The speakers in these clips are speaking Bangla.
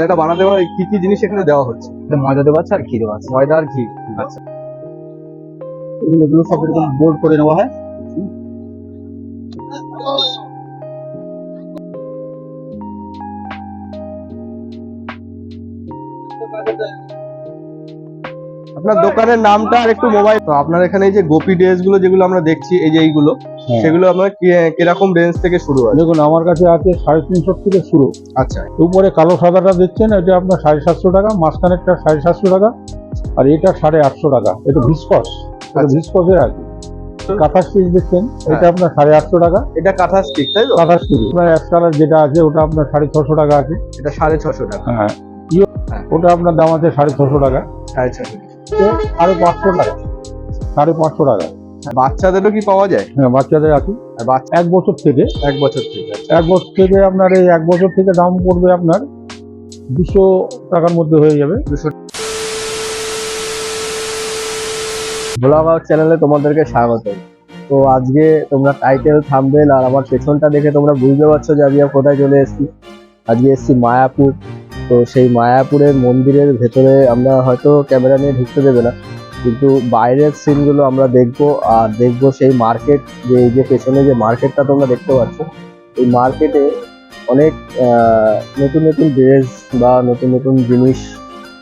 এটা বানাতে হয় কি কি জিনিস এখানে দেওয়া হচ্ছে? ময়দা দেওয়া আছে আর ঘি দেওয়া আছে। ময়দা আর ঘি। আচ্ছা, এগুলো সব এরকম বোল্ড করে নেওয়া হয়। আপনার দোকানের নামটা আর একটু মোবাইল। তো আপনার এখানে এই যে গোপী ড্রেস গুলো যেগুলো আমরা দেখছি, এই যে এইগুলো, সেগুলো আপনার কিরকম রেঞ্জ থেকে শুরু হয়? দেখুন, আমার কাছে আছে 350 থেকে শুরু। আচ্ছা, উপরে কালো সাদাটা দেখছেন, এটা আপনার 750 টাকা, মাঝখানেরটা 750 টাকা, আর এটা 850 টাকা। এটা ভিসকস, এটা ভিসকসের আছে। কাঁথা স্টিচ দেখছেন, এটা আপনার 850 টাকা। এটা কাঁথা স্টিক তাই তো? কাঁথা স্টিচ আপনার এক কালার যেটা আছে ওটা আপনার 650 টাকা আছে। এটা 650 টাকা। হ্যাঁ, ওটা আপনার দাম আছে 650 টাকা। 650। 550 টাকা, 550 টাকা। বাচ্চাদেরও কি পাওয়া যায়? হ্যাঁ, বাচ্চাদের আছে। আর বাচ্চা 1 বছর থেকে, 1 বছর থেকে। 1 বছর থেকে আপনার এই 1 বছর থেকে দাম পড়বে আপনার 200 টাকার মধ্যে হয়ে যাবে। ব্লগ আউট চ্যানেলে তোমাদেরকে স্বাগত। তো আজকে তোমরা টাইটেল, থাম্বনেল আর আমার পেছনটা দেখে তোমরা বুঝতে পারছো যে আমি কোথায় চলে এসেছি। আজকে এসেছি মায়াপুর। তো সেই মায়াপুরের মন্দিরের ভেতরে আমরা হয়তো ক্যামেরা নিয়ে ঢুকতে দেবে না, কিন্তু বাইরের সিনগুলো আমরা দেখবো। আর দেখবো সেই মার্কেট, যে এই যে পেছনে যে মার্কেটটা তোমরা দেখতে পাচ্ছ, এই মার্কেটে অনেক নতুন নতুন ড্রেস বা নতুন নতুন জিনিস,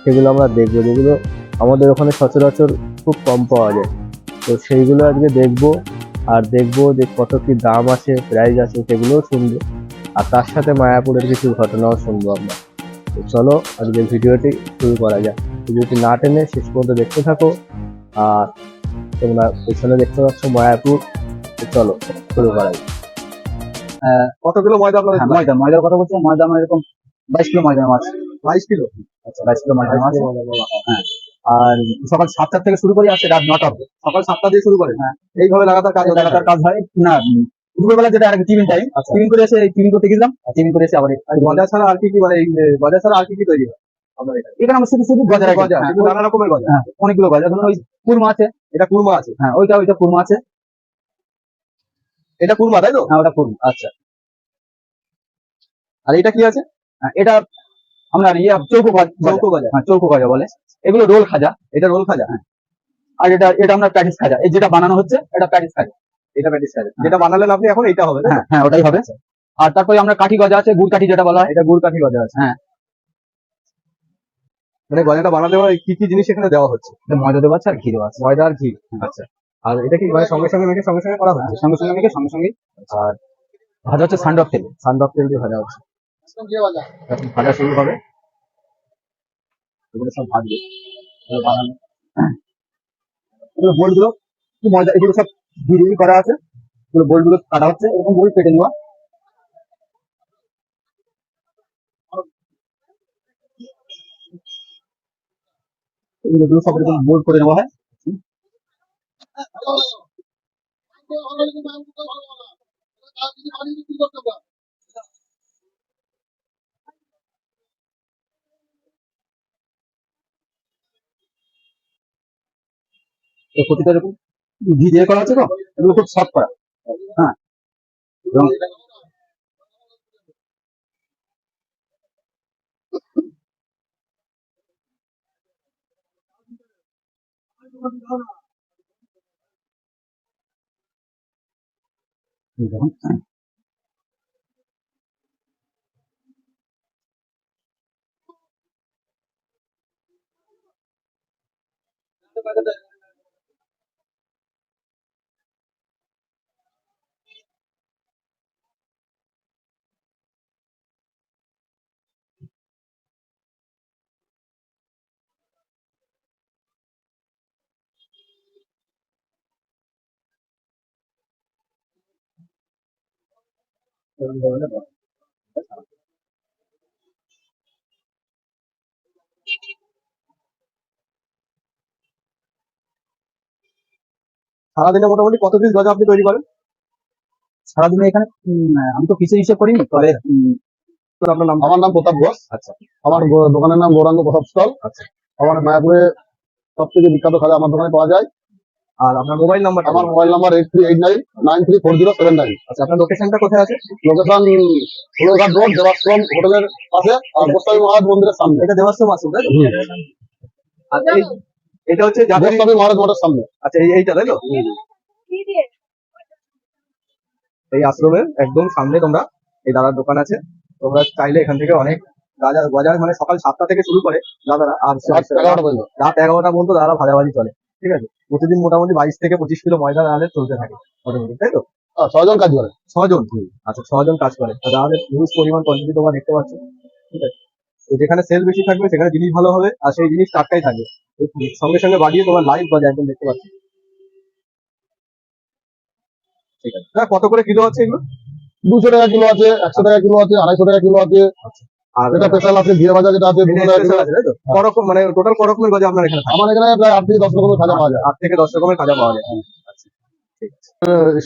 সেগুলো আমরা দেখবো, যেগুলো আমাদের ওখানে সচরাচর খুব কম পাওয়া যায়। তো সেইগুলো আজকে দেখবো, আর দেখবো যে কত কি দাম আছে, প্রাইস আছে, সেগুলোও শুনবো। আর তার সাথে মায়াপুরের কিছু ঘটনাও শুনবো আমরা। তো চলো আজকের ভিডিওটি শুরু করা যাক। ভিডিওটি না টেনে শেষ পর্যন্ত দেখতে থাকো। আর তোমরা পেছনে দেখতে পাচ্ছ মায়াপুর। তো চলো শুরু করা যাক। কত কিলো ময়দা আপনাদের? ময়দার কথা বলছি। ময়দা আমার এরকম 22 কিলো ময়দা মাছ। 22 কিলো? আচ্ছা, 22 কিলো ময়দা মাছ। হ্যাঁ, আর সকাল 7টা থেকে শুরু করি, আসছে রাত 9টা অবধি। সকাল 7টা দিয়ে শুরু করে? হ্যাঁ, এইভাবে লাগাতার কাজ হয় না। দুপুরবেলা যেটা টিফিন টাইম, টিফিন করে এসে টিফিন করতে গেলাম, টিফিন করে এসে আবার গজা ছাড়া আর কি কি, মানে এই গজা ছাড়া আর কি কি তৈরি হয় আপনার এখানে? এখানে আমরা শুধু শুধু গজা গজা, কিন্তু নানা রকমের গজা। হ্যাঁ, অনেকগুলো গজা। ধরুন ওই কুরমা আছে, এটা কুরমা আছে? হ্যাঁ, ওইটা কুরমা আছে। এটা কুরমা তাই তো? হ্যাঁ, ওটা কুরমা। আচ্ছা, আর এটা কি আছে? হ্যাঁ, এটা আপনার চৌকো গজা। চৌকো গজা? হ্যাঁ, চৌকো গজা বলে। এগুলো রোল খাজা। এটা রোল খাজা? হ্যাঁ। আর এটা আপনার প্যাটিস খাজা। এই যেটা বানানো হচ্ছে এটা প্যাটিস খাজা। এটা প্যাটিস খাজা, যেটা বানালেন আপনি এখন, এইটা হবে? হ্যাঁ হ্যাঁ, ওটাই হবে। আর তারপরে আমরা কাঠি গজা আছে, গুড় কাঠি যেটা বলা হয়, এটা গুড় কাঠি গজা আছে। হ্যাঁ। মানে গজাটা বানাতে হয় কি কি জিনিস এখানে দেওয়া হচ্ছে? ময়দা দেওয়া আছে আর ঘি দেওয়া আছে। ময়দা আর ঘি। আচ্ছা, আর এটা কি মানে সঙ্গে সঙ্গে মেখে সঙ্গে সঙ্গে করা হচ্ছে? সঙ্গে সঙ্গে মেখে সঙ্গে সঙ্গে। আর ভাজা হচ্ছে সানডক তেল। সানডক তেল দিয়ে ভাজা হচ্ছে। এখন ভাজা শুরু হবে। এগুলো সব ভাজবে, এগুলো বানানো। এগুলো বোলগুলো কি ময়দা, এগুলো সব ঘি করা আছে। এগুলো বোলগুলো কাটা হচ্ছে, এরকম বোল কেটে নেওয়া। এগুলো সব এরকম বোল করে নেওয়া হয়। প্রতিটা এরকম ঘি দিয়ে করা আছে তো, এগুলো খুব সফট করা। হ্যাঁ, এবং সারাদিনে মোটামুটি কত পিস গজা আপনি তৈরি করেন? সারাদিনে এখানে আমি তো পিসের হিসেব করিনি, তবে আপনার নাম? আমার নাম প্রতাপ ঘোষ। আচ্ছা, আমার দোকানের নাম গৌরাঙ্গ প্রতাপ স্টল। আচ্ছা। আমার মায়াপুরে সব থেকে বিখ্যাত খাজা আমার দোকানে পাওয়া যায়। আর আপনার মোবাইল নাম্বারটা আমার মোবাইল নাম্বার 8389934079। আচ্ছা, আপনার লোকেশনটা কোথায় আছে? লোকেশন ফুলঘাট রোড, দেবাশ্রম হোটেলের পাশে আর গোস্বামী মহারাজ মন্দিরের সামনে। এটা দেবাশ্রম আশ্রম, তাই তো? আর এটা হচ্ছে যাদের, গোস্বামী মহারাজ মঠের সামনে। আচ্ছা এইটা তাই তো? এই আশ্রমের একদম সামনে তোমরা এই দাদার দোকান আছে। তোমরা চাইলে এখান থেকে অনেক বাজার বাজার মানে সকাল 7টা থেকে শুরু করে দাদারা, আর রাত 11টা পর্যন্ত। রাত 11টা পর্যন্ত দাদারা ভাজাভাজি চলে। ঠিক আছে, প্রতিদিন মোটামুটি 22 থেকে 25 কিলো ময়দা দাদাদের চলতে থাকে মোটামুটি, তাই তো? 6 জন কাজ করে। 6 জন। আচ্ছা, 6 জন কাজ করে। তো দাদাদের হিউজ পরিমাণ কোয়ান্টিটি তোমরা দেখতে পাচ্ছ। ঠিক আছে, তো যেখানে সেল বেশি থাকবে সেখানে জিনিস ভালো হবে, আর সেই জিনিস টাটকাই থাকবে। সঙ্গে সঙ্গে বাড়িয়ে তোমার লাইভ বাজার একদম দেখতে পাচ্ছ। ঠিক আছে, কত করে কিলো আছে এগুলো? 200 টাকা কিলো আছে, 100 টাকা কিলো আছে, 250 টাকা কিলো আছে। আর এটা স্পেশাল আছে, ঘিরে ভাজা যেটা আছে 200 টাকা কিলো। আছে, তাই তো? করকম মানে টোটাল করকমের গজা আপনার এখানে থাকে? আমার এখানে প্রায় 8 থেকে 10 রকমের খাজা পাওয়া যায়। 8 থেকে 10 রকমের খাজা পাওয়া যায়। আচ্ছা, ঠিক আছে।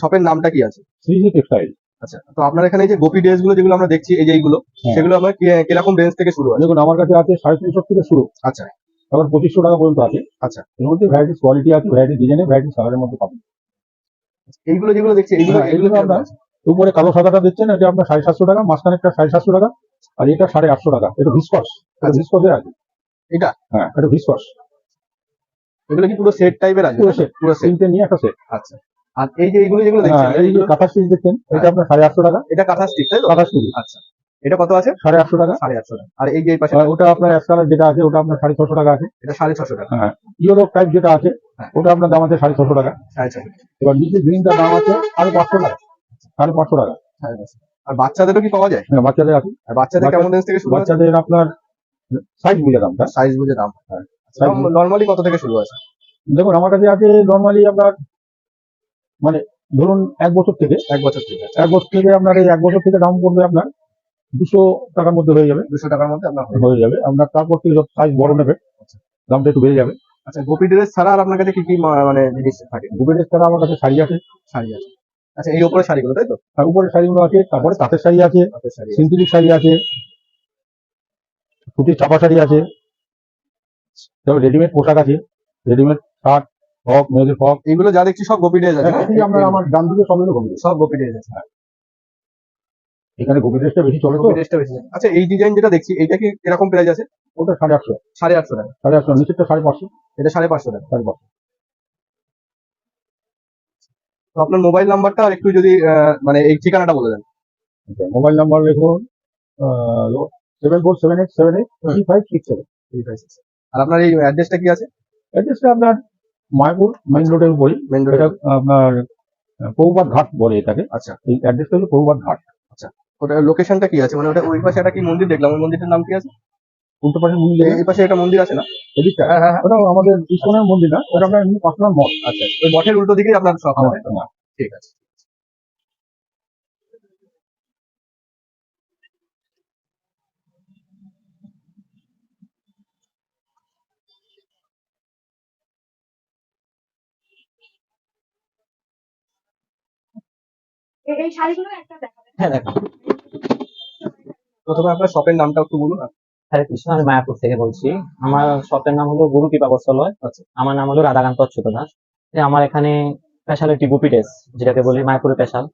শপের নামটা কি আছে? শ্রীজি টেক্সটাইল। আচ্ছা, তো আপনার এখানে এই যে গোপী ড্রেস গুলো যেগুলো আমরা দেখছি, এই যে এইগুলো, হ্যাঁ। সেগুলো আপনার কিরকম রেঞ্জ থেকে শুরু হয়? দেখুন আমার কাছে আছে 350 থেকে শুরু, আচ্ছা আবার 2500 টাকা পর্যন্ত আছে। আচ্ছা, এর মধ্যে ভ্যারাইটিস কোয়ালিটি আছে, ভ্যারাইটিস ডিজাইনের, ভ্যারাইটিস কালারের মধ্যে পাবেন। এইগুলো যেগুলো দেখছি এইগুলো হ্যাঁ, এগুলো এগুলো আপনার উপরে কালো সাদাটা দেখছেন, এটা আপনার 750 টাকা, মাঝখানেরটা 750 টাকা, আর এটা 850 টাকা। এটা ভিসকস, এটা আচ্ছা। ভিসকসের আছে। এটা? হ্যাঁ, এটা ভিসকস। এগুলো কি পুরো সেট টাইপের আছে? পুরো সেট, পুরো সেট। তিনটে নিয়ে একটা সেট। আচ্ছা, আর এই যে এইগুলো যেগুলো দেখছেন, এই যে কাঁথা স্টিচ দেখছেন, এটা আপনার 850 টাকা। এটা কাঁথা স্টিচ, তাই তো? কাঁথা স্টিচ আচ্ছা, এটা কত আছে? 850 টাকা। 850 টাকা। আর এই যে এই পাশে আর ওটা আপনার এক্সট্রা যেটা আছে ওটা আপনার 650 টাকা আছে। এটা 650 টাকা। হ্যাঁ, ইউরো টাইপ যেটা আছে হ্যাঁ। ওটা আপনার দাম আছে 650 টাকা। 650। এবার নিচে গ্রিনটার দাম আছে 550 টাকা। 550 টাকা। আর বাচ্চাদেরও কি পাওয়া যায়? হ্যাঁ, বাচ্চাদের আছে। আর বাচ্চাদের কেমন রেঞ্জ থেকে শুরু হয়? বাচ্চাদের আপনার সাইজ বুঝে দামটা। সাইজ বুঝে দাম। হ্যাঁ, নরমালি কত থেকে শুরু আছে? দেখুন আমার কাছে আছে নর্মালি আপনার মানে ধরুন 1 বছর থেকে, 1 বছর থেকে। 1 বছর থেকে আপনার এই 1 বছর থেকে দাম পড়বে আপনার 200 টাকার মধ্যে হয়ে যাবে। 200 টাকার মধ্যে আপনার হয়ে যাবে আপনার। তারপর থেকে সাইজ বড় নেবে দামটা একটু বেড়ে যাবে। আচ্ছা, গোপী ড্রেস ছাড়া আর আপনার কাছে কি কি মানে জিনিস থাকে? গোপের ছাড়া আমার কাছে শাড়ি আছে। শাড়ি আছে। আচ্ছা, এই উপরে শাড়িগুলো, তাই তো? আর উপরে শাড়িগুলো আছে, তারপরে তাঁতের শাড়ি আছে, তাঁতের শাড়ি আছে। সিনথেটিক শাড়ি আছে, সুতির চাপা শাড়ি আছে, তারপর রেডিমেড পোশাক আছে, রেডিমেড শার্ট, ফ্রক, মেয়েদের ফ্রক। এইগুলো যা দেখছি সব গোপী ড্রেস আছে। আমরা আমার ডান দিকে সব গোপী ড্রেস। সব গোপী ড্রেস আছে। এখানে গোপী ড্রেসটা বেশি চলে তো। গোপী ড্রেসটা বেশি। আচ্ছা, এই ডিজাইন যেটা দেখছি এটা কি এরকম প্রাইস আছে? ওটা 850, 850 টাকা। 850, নিচেরটা 550, এটা 550 টাকা। 550। তো আপনার মোবাইল নাম্বারটা আর একটু যদি মানে এই ঠিকানাটা বলে দেন। মোবাইল নাম্বার দেখুন 7478783567। আর আপনার এই অ্যাড্রেসটা কি আছে? অ্যাড্রেসটা আপনার মায়াপুর মেইন রোডের উপরে। মেন এটা আপনার প্রভুপাত ঘাট বলে এটাকে। আচ্ছা, এই অ্যাড্রেসটা হলো প্রভুপাত ঘাট। ওটা লোকেশনটা কি আছে? মানে ওটা ওই পাশে একটা কি মন্দির দেখলাম, ওই মন্দিরটার নাম কি আছে? উল্টো পাশে মন্দির, এই পাশে একটা মন্দির আছে না? এদিকটা হ্যাঁ হ্যাঁ হ্যাঁ। ওটা আমাদের ইস্কনের মন্দির না, ওটা আপনার এমনি পার্সোনাল মঠ। আচ্ছা, ওই মঠের উল্টো দিকেই আপনার শপ আমার আছে। ঠিক আছে। এই শাড়িগুলো একটা দেখাবেন। হ্যাঁ, দেখো প্রথমে আপনার শপের নামটা একটু বলুন। হরে কৃষ্ণ, আমি মায়াপুর থেকে বলছি। আমার শপের নাম হলো গুরু কৃপা বস্ত্রালয়। আচ্ছা। আমার নাম হলো রাধাকান্ত অচ্যুত দাস। আমার এখানে স্পেশালিটি গুপি ড্রেস যেটাকে বলি মায়াপুরের স্পেশাল।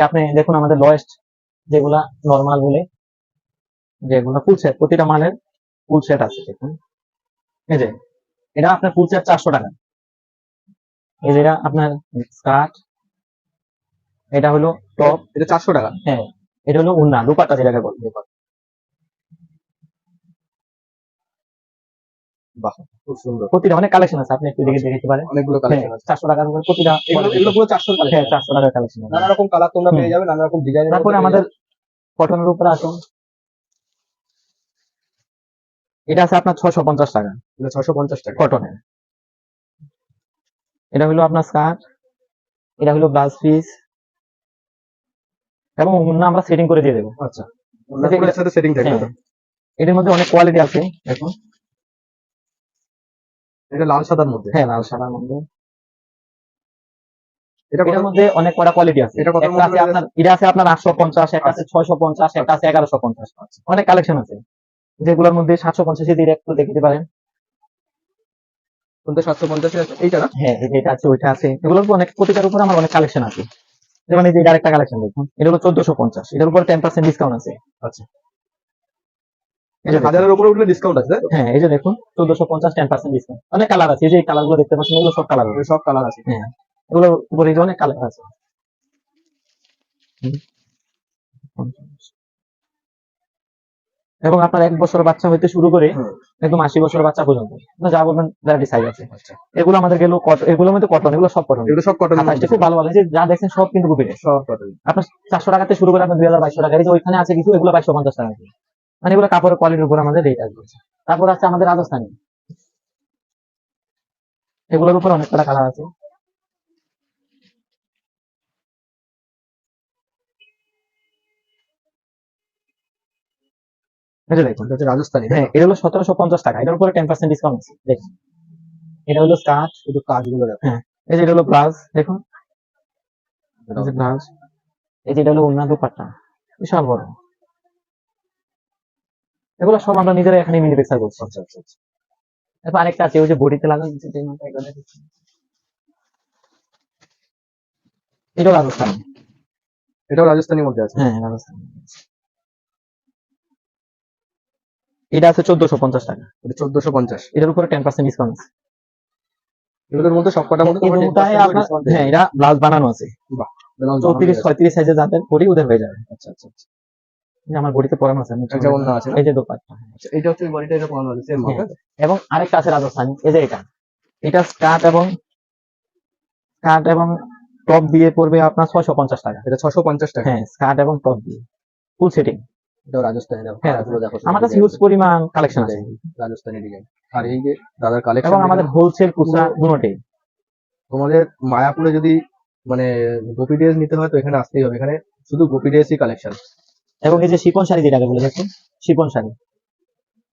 আপনি দেখুন আমাদের লোয়েস্ট যেগুলা নর্মাল বলে, যেগুলো ফুল সেট, প্রতিটা মালের ফুল সেট আছে। দেখুন এই যে এটা আপনার ফুল সেট 400 টাকা। এই যেটা আপনার স্কার্ট, এটা হলো টপ, এটা 400 টাকা। হ্যাঁ এটা হলো উন্না দুপাট্টা যেটাকে বলি। বাহ, খুব সুন্দর। প্রতিটা অনেক কালেকশন আছে, আপনি একটু দেখে দেখতে পারেন। অনেকগুলো কালেকশন আছে। 400 টাকার উপরে প্রতিটা এগুলো পুরো 400 টাকা। হ্যাঁ 400 টাকার কালেকশন। নানা রকম কালার তোমরা পেয়ে যাবে, নানা রকম ডিজাইন। তারপরে আমাদের কটনের উপরে আসুন, এটা আছে আপনার 650 টাকা 650 টাকা কটনের। এটা হলো আপনার স্কার্ট, এটা হলো ব্লাউজ পিস, এবং ওড়না আমরা সেটিং করে দিয়ে দেবো। আচ্ছা, ওনার সাথে সেটিং থাকবে তো? হ্যাঁ, এটার মধ্যে অনেক কোয়ালিটি আছে দেখুন। এটা লাল সাদার মধ্যে। হ্যাঁ লাল সাদার মধ্যে, এটা এটার মধ্যে অনেক কটা কোয়ালিটি আছে। এটা কত একটা আছে আপনার, এটা আছে আপনার 850, একটা আছে 650, একটা আছে 1150। অনেক কালেকশন আছে, যেগুলোর মধ্যে 750 দিয়ে একটু দেখতে পারেন। কোনটা 750 আছে এইটা না? হ্যাঁ এই যে এটা আছে ওইটা আছে, এগুলোর উপর অনেক, প্রতিটার উপর আমার অনেক কালেকশন আছে। যেমন এই যে এটা আরেকটা কালেকশন দেখুন, এটা হলো 1450, এটার উপর 10% ডিসকাউন্ট আছে। আচ্ছা, এই যে দেখুন। হাজারের উপরে উঠলে ডিসকাউন্ট আছে তাই তো? হ্যাঁ এই যে দেখুন 1450 10% ডিসকাউন্ট, অনেক কালার আছে, এই যে এই কালার গুলো দেখতে পাচ্ছেন এগুলো সব কালার আছে। সব কালার আছে। হ্যাঁ এগুলোর উপরে এই যে অনেক কালার আছে। এবং আপনার 1 বছর বাচ্চা হইতে শুরু করে হুম। একদম 80 বছর বাচ্চা পর্যন্ত আপনার যা বলবেন ভ্যারাইটি সাইজ আছে। আচ্ছা, এগুলো আমাদের গেল এগুলোর মধ্যে কটন, এগুলো সব কটন। এগুলো সব কটন, খুব ভালো ভালো, এই যে যা দেখছেন সব কিন্তু গুপির। সব কটন। আপনার 400 টাকাতে শুরু করে আপনার 2200 টাকা, এই যে ওইখানে আছে কিছু, এগুলো 2250 টাকা, মানে এগুলো কাপড়ের কোয়ালিটির উপর আমাদের রেট আসবে। তারপর আছে আমাদের রাজস্থানি, এগুলোর উপর অনেক কটা কালার আছে। এই যে দেখুন, এটা হচ্ছে রাজস্থানি, হ্যাঁ এটা হলো 1750 টাকা, এটার উপরে 10% ডিসকাউন্ট আছে। দেখুন এটা হলো স্কার্ট, শুধু কাজগুলো দেখো। হ্যাঁ এই যে এটা হলো ব্লাউজ, দেখুন এই যে ব্লাউজ, এই যে এটা হলো ওড়না দুপাট্টা, বিশাল বড়। এগুলো সব আমরা নিজেরা এখানে ম্যানুফ্যাকচার করছি। আচ্ছা আচ্ছা আচ্ছা। তারপর আরেকটা আছে ওই যে বডিতে লাগানো, এটাও রাজস্থান। এটাও রাজস্থানের মধ্যে আছে। হ্যাঁ রাজস্থান, এটা আছে 1450 টাকা, এটা 1450। এটার উপরে 10% ডিসকাউন্ট আছে। এগুলোর মধ্যে সব কটার মধ্যে এই তোমরা দুটায় 10% আপনার, discount হ্যাঁ এটা ব্লাউজ বানানো আছে, বাহ, বেলুন 34 36 সাইজে যাদের পরি ওদের হয়ে যাবে। আচ্ছা আচ্ছা আচ্ছা। এই যে আমার বডিতে পরানো আছে, এটা যেমন না আছে না? এই যে দোপাট্টা। আচ্ছা, এটা হচ্ছে বডিটা, এটা পরানো আছে সেম হ্যাঁ। এবং আরেকটা আছে রাজস্থানি, এই যে এটা স্কার্ট এবং টপ দিয়ে পড়বে আপনার 650 টাকা। এটা 650 টাকা। হ্যাঁ স্কার্ট এবং টপ দিয়ে ফুল সেটিং। এটাও রাজস্থানি, দেখো হ্যাঁ কালারগুলো দেখো। আমার কাছে হিউজ পরিমাণ কালেকশন আছে, রাজস্থানি ডিজাইন। আর এই যে দাদার কালেকশন, এবং আমাদের হোলসেল খুচরা দুটোই। তোমাদের মায়াপুরে যদি মানে গোপী ড্রেস নিতে হয় তো এখানে আসতেই হবে, এখানে শুধু গোপী ড্রেসই কালেকশন। এবং এই যে শিপন শাড়ি যেটাকে বলে দেখুন, শিপন শাড়ি,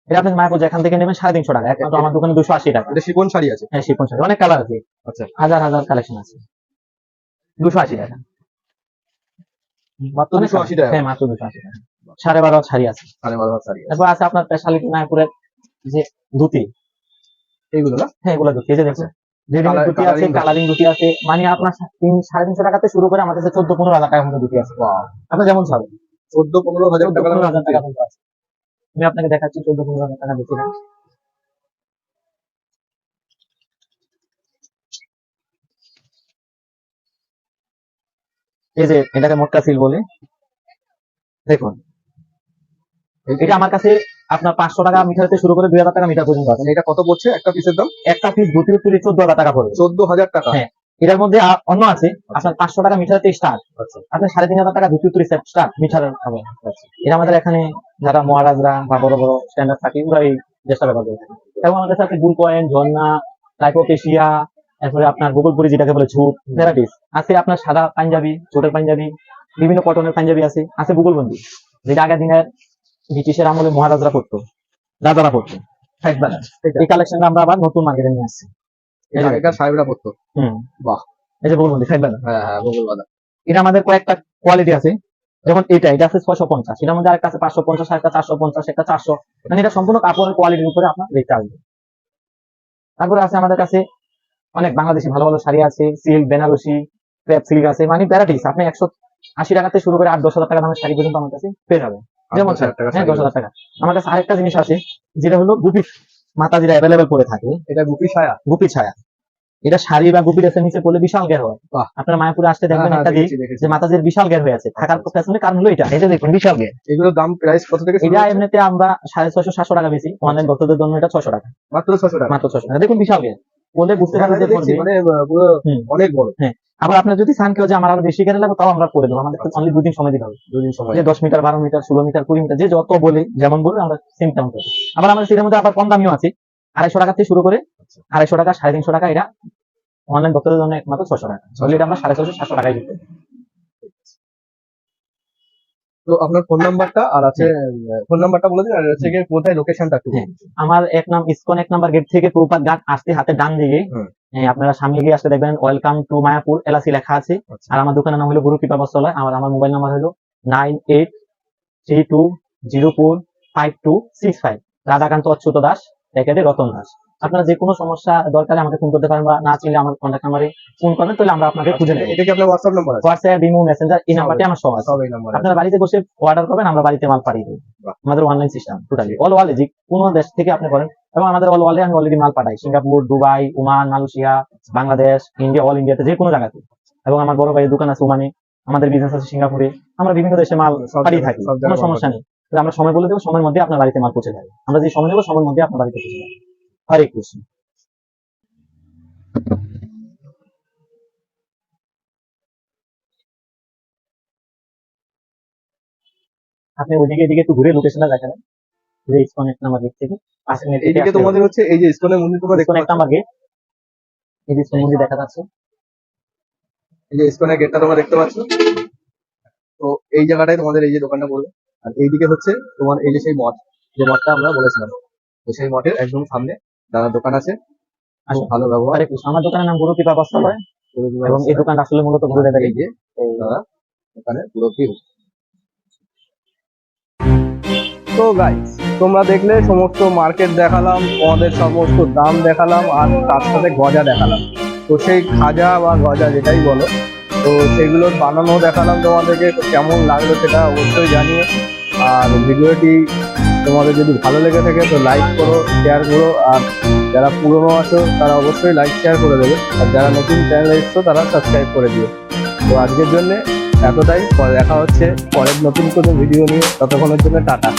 এটা আপনি মায়াপুর যেখান থেকে নেবেন 350 টাকা, একমাত্র আমার দোকানে 280 টাকা। এটা শিফন শাড়ি আছে। হ্যাঁ শিপন শাড়ি অনেক কালার আছে, আচ্ছা, হাজার হাজার কালেকশন আছে, 280 টাকা মাত্র অনেক 280 টাকা। হ্যাঁ মাত্র 280 টাকা। 12.5 শাড়ি আছে। 12.5 শাড়ি আছে। তারপর আছে আপনার স্পেশালিটি মায়াপুরের যে ধুতি, এইগুলো না? হ্যাঁ এগুলো ধুতি, এই যে দেখুন রেডিমেড ধুতি আছে, Coloring কালারিং ধুতি আছে, মানে আপনার 300-350 টাকাতে শুরু করে আমাদের কাছে 14-15 হাজার টাকার মধ্যে ধুতি আছে। আপনি যেমন চাবেন 14-15 হাজার টাকা 14-15 হাজার টাকা পর্যন্ত আছে। আমি আপনাকে দেখাচ্ছি 14-15 হাজার টাকা ধুতি। এই যে এটাকে মোটকা সিল বলে, দেখুন এটা আমার কাছে আপনার 500 টাকা মিটার থেকে শুরু করে 2000 টাকা মিটার পর্যন্ত আছে। মানে এটা কত পড়ছে একটা পিসের দাম? একটা পিস ধুতির তুলি 14,000 টাকা পড়বে। 14,000 টাকা। হ্যাঁ এটার মধ্যে অন্য আছে আপনার 500 টাকা মিটার থেকে স্টার্ট, আচ্ছা আপনার 3,500 টাকা ধুতির তুলি স্টার্ট মিটারের হবে। এটা আমাদের এখানে যারা মহারাজরা বা বড় বড় স্ট্যান্ডার্ড থাকে ওরা এই ড্রেসটা ব্যবহার করে থাকে। এবং আমাদের সাথে বুল পয়েন্ট, ঝর্ণা, লাইকোপেশিয়া, তারপরে আপনার গোকুলপুরি যেটাকে বলে ঝুট ভ্যারাইটিস আছে, আপনার সাদা পাঞ্জাবি, ছোটের পাঞ্জাবি, বিভিন্ন কটনের পাঞ্জাবি আছে বুকুলবন্দি, যেটা আগের দিনের ব্রিটিশের আমলে মহারাজরা পড়তো, রাজারা পড়তো। এই কালেকশনটা আমরা আবার নতুন মার্কেটে নিয়ে আসছি। এটা আগেকার সাহেবরা পড়তো। বাহ। এই যে বুকুলবন্দি সাইড বাজার, হ্যাঁ হ্যাঁ, বগল বাঁধা। এটা আমাদের কয়েকটা কোয়ালিটি আছে, যেমন এটা আছে 650, এটার মধ্যে আরেকটা আছে 550, একটা 450, একটা 400, মানে এটা সম্পূর্ণ কাপড়ের কোয়ালিটির উপরে আপনার রেটটা আসবে। তারপরে আছে আমাদের কাছে অনেক বাংলাদেশি ভালো ভালো শাড়ি আছে, সিল্ক, বেনারসি, ক্রেপ সিল্ক আছে, মানে ভ্যারাইটিস। আপনি 180 টাকাতে শুরু করে 8-10 হাজার টাকা দামের শাড়ি পর্যন্ত আমার কাছে পেয়ে যাবেন। যেমন 10,000 টাকা হ্যাঁ শাড়ি 10,000 টাকা। আমার কাছে আরেকটা জিনিস আছে যেটা হলো গুপি মাথা, যেটা অ্যাভেলেবেল করে থাকে, এটা গুপি ছায়া। গুপি ছায়া। এটা শাড়ি বা গুপি ড্রেসের নিচে পড়লে বিশাল ঘের হয়। বাহ। আপনারা মায়াপুরে আসতে দেখবেন হ্যাঁ, একটা দিক দেখেছি, দেখেছি। যে মাথাজের বিশাল ঘের হয়ে আছে, থাকার পেছনে কারণ হলো এটা দেখুন বিশাল ঘের। এগুলোর দাম প্রাইস কত থেকে শুরু এটা হচ্ছে? এমনিতে আমরা 650-700 টাকা বেশি, অনলাইন ভক্তদের জন্য এটা 600 টাকা, মাত্র 600 টাকা। মাত্র 600 টাকা। দেখুন বিশাল ঘের বলে বুঝতে হ্যাঁ, পারবেন যে দেখছি, পড়বে। মানে পুরো হুম। অনেক বড়। আবার আপনার যদি চান কেউ যে আমার আরো বেশি ঘের লাগবে, তাও আমরা করে দেবো। আমাদের অনলি 2 দিন সময় দিতে হবে। 2 দিন সময়। যে 10 মিটার, 12 মিটার, 16 মিটার, 20 মিটার, যে যত বলে যেমন বলে আমরা সেম তেমন করি। আবার আমাদের সেটার মধ্যে আবার কম দামিও আছে, 250 টাকা থেকে শুরু করে 250 টাকা, 350 টাকা। এটা অনলাইন ভক্তদের জন্য একমাত্র 600 টাকা। এটা আমরা 650-700 টাকায় দিতে। তো আপনার ফোন নাম্বারটা আর আছে, ফোন নাম্বারটা বলে দিন, আর হচ্ছে গিয়ে কোথায় লোকেশনটা একটু বলুন। আমার ইসকন 1 নাম্বার গেট থেকে প্রপাত ঘাট আসতে হাতে ডান দিকে, হুম। আপনারা সামনে গিয়ে আসতে দেখবেন ওয়েলকাম টু মায়াপুর এলআসি লেখা আছে। আচ্ছা। আর আমার দোকানের নাম হলো গুরু কৃপা বস্ত্রালয়। আমার মোবাইল নাম্বার হলো 9832045265। রাধাকান্ত অচ্যুত দাস, একেদে রতন দাস। আপনারা যে কোনো সমস্যা দরকারে আমাকে ফোন করতে পারেন, বা না চিনলে আমার কন্ট্যাক্ট নাম্বারে ফোন করবেন, তাহলে আমরা আপনাকে খুঁজে নেব। এটা কি আপনার হোয়াটসঅ্যাপ নাম্বার আছে? হোয়াটসঅ্যাপ, ইমো, মেসেঞ্জার, এই নাম্বারটি আমার সব আছে। সব এই নাম্বার আছে। আপনারা বাড়িতে বসে অর্ডার করবেন, আমরা বাড়িতে মাল পাঠিয়ে দেবো। বাহ। আমাদের অনলাইন সিস্টেম টোটালি অল ওয়ার্ল্ডে, যে কোনো দেশ থেকে আপনি করেন, এবং আমাদের অল ওয়ার্ল্ডে আমি অলরেডি মাল পাঠাই, Singapore, Dubai, Oman, Malaysia, Bangladesh, India, all ইন্ডিয়াতে যে কোনো জায়গাতে। এবং আমার বড় ভাইয়ের দোকান আছে ওমানে, আমাদের বিজনেস আছে সিঙ্গাপুরে, আমরা বিভিন্ন দেশে মাল পাঠিয়ে থাকি, সব জায়গায় কোনো মাল সমস্যা নেই। তো আমরা সময় বলে দেবো, সময়ের মধ্যে আপনার বাড়িতে মাল পৌঁছে যাবে। আমরা যে সময় নেবো, সময়ের মধ্যে আপনার বাড়িতে পৌঁছে যাবে। হরে কৃষ্ণ। আপনি ওইদিকে এদিকে একটু ঘুরে লোকেশনটা দেখেন, যে ইসকন 1 নাম্বার গেট থেকে আসেন, এইদিকে তোমাদের হচ্ছে এই যে ইসকনের মন্দির তোমরা দেখতে ইসকন 1 পাচ্ছ, নাম্বার গেট, এই যে ইসকন মন্দির দেখা যাচ্ছে। এই যে ইসকনের গেটটা তোমরা দেখতে পাচ্ছ। তো এই জায়গাটায় তোমাদের এই যে দোকানটা পড়বে, আর এইদিকে হচ্ছে তোমার এই যে সেই মঠ, যে মঠটা আমরা বলেছিলাম, তো সেই মঠের একদম সামনে দাদার দোকান আছে। খুব ভালো ব্যবহার। হরে কৃষ্ণ। আমার দোকানের নাম গুরু কৃপা বস্ত্রালয়, এবং এই দোকানটা আসলে মূলত গুরুদেবের। এই যে দাদা দোকানে পুরো ভিউ। তো গাইস, তোমরা দেখলে সমস্ত মার্কেট দেখালাম, তোমাদের সমস্ত দাম দেখালাম, আর তার সাথে গজা দেখালাম। তো সেই খাজা বা গজা যেটাই বলো, তো সেগুলোর বানানো দেখালাম তোমাদেরকে। তো কেমন লাগলো সেটা অবশ্যই জানিও। আর ভিডিওটি তোমাদের যদি ভালো লেগে থাকে তো লাইক করো, শেয়ার করো, আর যারা পুরনো আছো তারা অবশ্যই লাইক শেয়ার করে দেবে, আর যারা নতুন চ্যানেলে এসছো তারা সাবস্ক্রাইব করে দিও। তো আজকের জন্য এতটাই, পরে দেখা হচ্ছে পরের নতুন কোনো ভিডিও নিয়ে। ততক্ষণের জন্য টাটা।